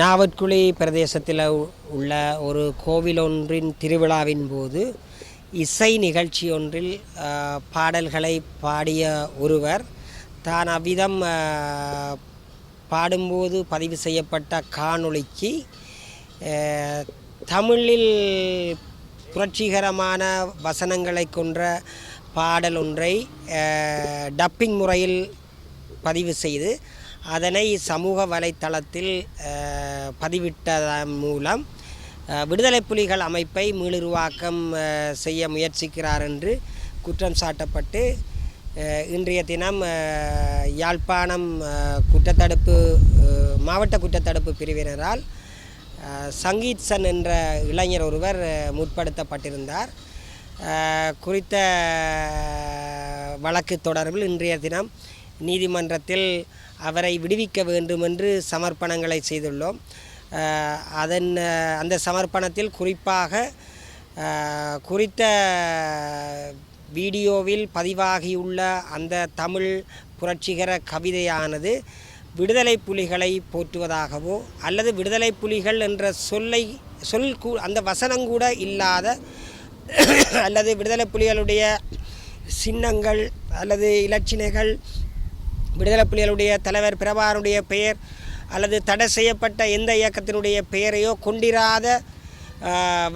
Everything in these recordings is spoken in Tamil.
நாவற்குழி பிரதேசத்தில் உள்ள ஒரு கோவில் ஒன்றின் திருவிழாவின் போது இசை நிகழ்ச்சி ஒன்றில் பாடல்களை பாடிய ஒருவர் தான் அவ்விதம் பாடும்போது பதிவு செய்யப்பட்ட காணொளிக்கு தமிழில் புரட்சிகரமான வசனங்களை கொன்ற பாடல் ஒன்றை டப்பிங் முறையில் பதிவு செய்து அதனை சமூக வலைத்தளத்தில் பதிவிட்டதன் மூலம் விடுதலை புலிகள் அமைப்பை மீளுருவாக்கம் செய்ய முயற்சிக்கிறார் என்று குற்றம் சாட்டப்பட்டு இன்றைய தினம் யாழ்ப்பாணம் மாவட்ட குற்றத்தடுப்பு பிரிவினரால் சங்கீத்சன் என்ற இளைஞர் ஒருவர் முற்படுத்தப்பட்டிருந்தார். குறித்த வழக்கு தொடர்பில் இன்றைய தினம் நீதிமன்றத்தில் அவரை விடுவிக்க வேண்டும் என்று சமர்ப்பணங்களை செய்துள்ளோம். அந்த சமர்ப்பணத்தில் குறிப்பாக குறித்த வீடியோவில் பதிவாகியுள்ள அந்த தமிழ் புரட்சிகர கவிதையானது விடுதலை புலிகளை போற்றுவதாகவோ அல்லது விடுதலை புலிகள் என்ற அந்த வசனங்கூட இல்லாத அல்லது விடுதலை புலிகளுடைய சின்னங்கள் அல்லது இலட்சினைகள் விடுதலை புலிகளுடைய தலைவர் பிரபாகரனுடைய பெயர் அல்லது தடை செய்யப்பட்ட எந்த இயக்கத்தினுடைய பெயரையோ கொண்டிராத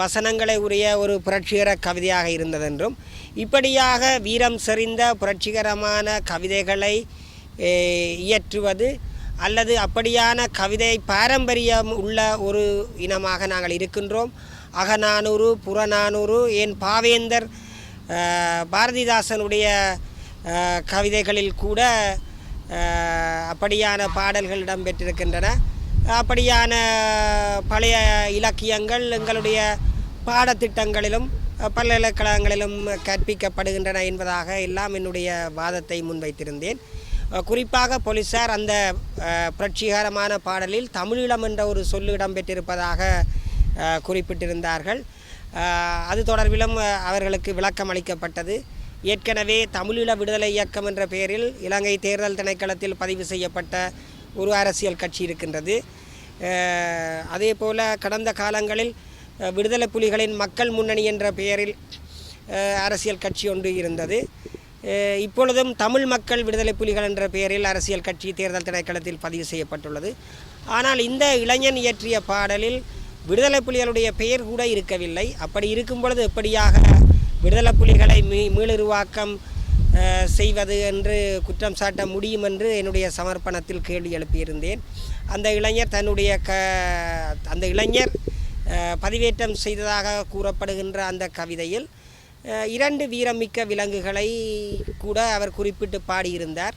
வசனங்களை உரிய ஒரு புரட்சிகர கவிதையாக இருந்ததென்றும் இப்படியாக வீரம் செறிந்த புரட்சிகரமான கவிதைகளை இயற்றுவது அல்லது அப்படியான கவிதை பாரம்பரியம் உள்ள ஒரு இனமாக நாங்கள் இருக்கின்றோம். அகநானூறு புறநானூறு ஏன் பாவேந்தர் பாரதிதாசனுடைய கவிதைகளில் கூட அப்படியான பாடல்கள் இடம்பெற்றிருக்கின்றன. அப்படியான பழைய இலக்கியங்கள் எங்களுடைய பாடத்திட்டங்களிலும் பல்கலைக்கழகங்களிலும் கற்பிக்கப்படுகின்றன என்பதாக எல்லாம் என்னுடைய வாதத்தை முன்வைத்திருந்தேன். குறிப்பாக போலீசார் அந்த புரட்சிகரமான பாடலில் தமிழீழம் என்ற ஒரு சொல்லு இடம்பெற்றிருப்பதாக குறிப்பிட்டிருந்தார்கள். அது தொடர்பிலும் அவர்களுக்கு விளக்கம் அளிக்கப்பட்டது. ஏற்கனவே தமிழீழ விடுதலை இயக்கம் என்ற பெயரில் இலங்கை தேர்தல் திணைக்களத்தில் பதிவு செய்யப்பட்ட ஒரு அரசியல் கட்சி இருக்கின்றது. அதே போல் கடந்த காலங்களில் விடுதலை புலிகளின் மக்கள் முன்னணி என்ற பெயரில் அரசியல் கட்சி ஒன்று இருந்தது. இப்பொழுதும் தமிழ் மக்கள் விடுதலை புலிகள் என்ற பெயரில் அரசியல் கட்சி தேர்தல் திணைக்களத்தில் பதிவு செய்யப்பட்டுள்ளது. ஆனால் இந்த இளைஞன் இயற்றிய பாடலில் விடுதலை புலிகளுடைய பெயர் கூட இருக்கவில்லை. அப்படி இருக்கும் பொழுது எப்படியாக விடுதலை புலிகளை மீளுருவாக்கம் செய்வது என்று குற்றம் சாட்ட முடியும் என்று என்னுடைய சமர்ப்பணத்தில் கேள்வி எழுப்பியிருந்தேன். அந்த இளைஞர் பதிவேற்றம் செய்ததாக கூறப்படுகின்ற அந்த கவிதையில் 2 வீரமிக்க விலங்குகளை கூட அவர் குறிப்பிட்டு பாடியிருந்தார்.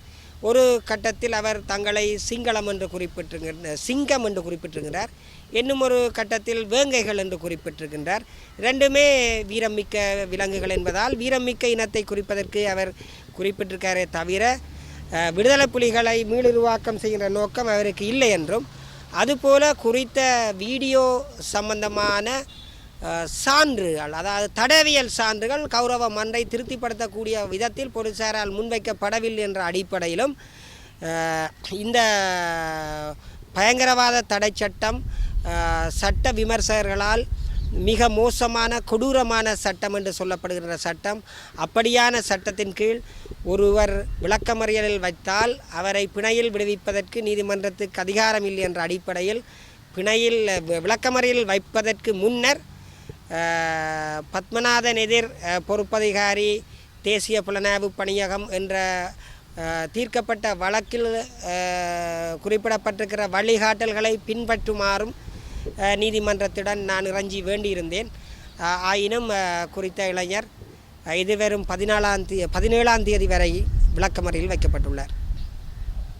ஒரு கட்டத்தில் அவர் தங்களை சிங்கம் என்று குறிப்பிட்டிருக்கிறார். இன்னும் ஒரு கட்டத்தில் வேங்கைகள் என்று குறிப்பிட்டிருக்கின்றார். 2மே வீரமிக்க விலங்குகள் என்பதால் வீரமிக்க இனத்தை குறிப்பதற்கு அவர் குறிப்பிட்டிருக்காரே தவிர விடுதலை புலிகளை மீளுருவாக்கம் செய்கின்ற நோக்கம் அவருக்கு இல்லை என்றும், அதுபோல குறித்த வீடியோ சம்பந்தமான சான்றுகள், அதாவது தடவியல் சான்றுகள் கௌரவ மன்றை திருப்திப்படுத்தக்கூடிய விதத்தில் போலீசாரால் முன்வைக்கப்படவில்லை என்ற அடிப்படையிலும் இந்த பயங்கரவாத தடை சட்டம் சட்ட விமர்சகர்களால் மிக மோசமான கொடூரமான சட்டம் என்று சொல்லப்படுகின்ற சட்டம், அப்படியான சட்டத்தின் கீழ் ஒருவர் விளக்கமறியலில் வைத்தால் அவரை பிணையில் விடுவிப்பதற்கு நீதிமன்றத்துக்கு அதிகாரம் இல்லை என்ற அடிப்படையில் விளக்கமறியலில் வைப்பதற்கு முன்னர் பத்மநாதன் எதிர் பொறுப்பதிகாரி தேசிய புலனாய்வு பணியகம் என்ற தீர்க்கப்பட்ட வழக்கில் குறிப்பிடப்பட்டிருக்கிற வழிகாட்டல்களை பின்பற்றுமாறும் நீதிமன்றத்துடன் நான் இறைஞ்சி வேண்டியிருந்தேன். ஆயினும் குறித்த இளைஞர் இதுவரும் 17ஆம் தேதி வரை விளக்கமறியலில் வைக்கப்பட்டுள்ளார்.